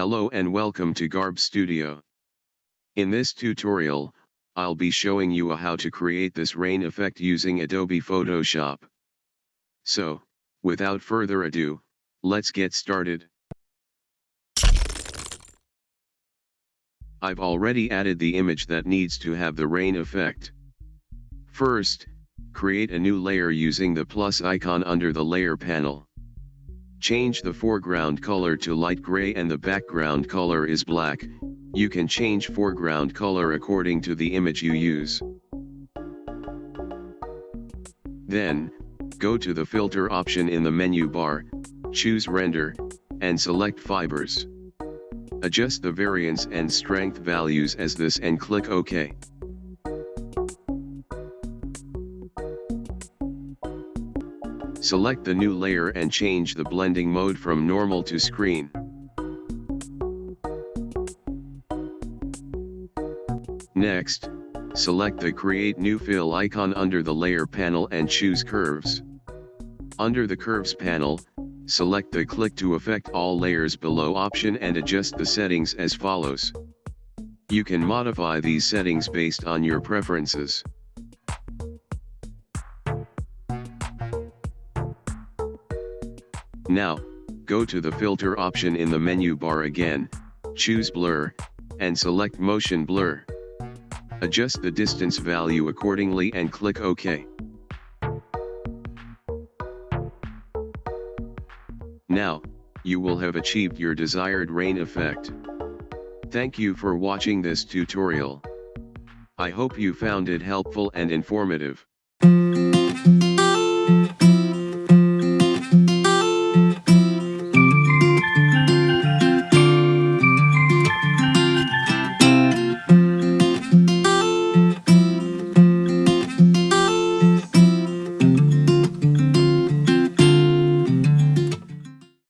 Hello and welcome to Garb Studio. In this tutorial, I'll be showing you how to create this rain effect using Adobe Photoshop. So, without further ado, let's get started. I've already added the image that needs to have the rain effect. First, create a new layer using the plus icon under the layer panel. Change the foreground color to light gray and the background color is black. You can change foreground color according to the image you use. Then, go to the filter option in the menu bar, choose render, and select fibers. Adjust the variance and strength values as this and click OK. Select the new layer and change the blending mode from normal to screen. Next, select the Create New Fill icon under the layer panel and choose Curves. Under the Curves panel, select the Click to affect all layers below option and adjust the settings as follows. You can modify these settings based on your preferences. Now, go to the filter option in the menu bar again, choose Blur, and select Motion Blur. Adjust the distance value accordingly and click OK. Now, you will have achieved your desired rain effect. Thank you for watching this tutorial. I hope you found it helpful and informative.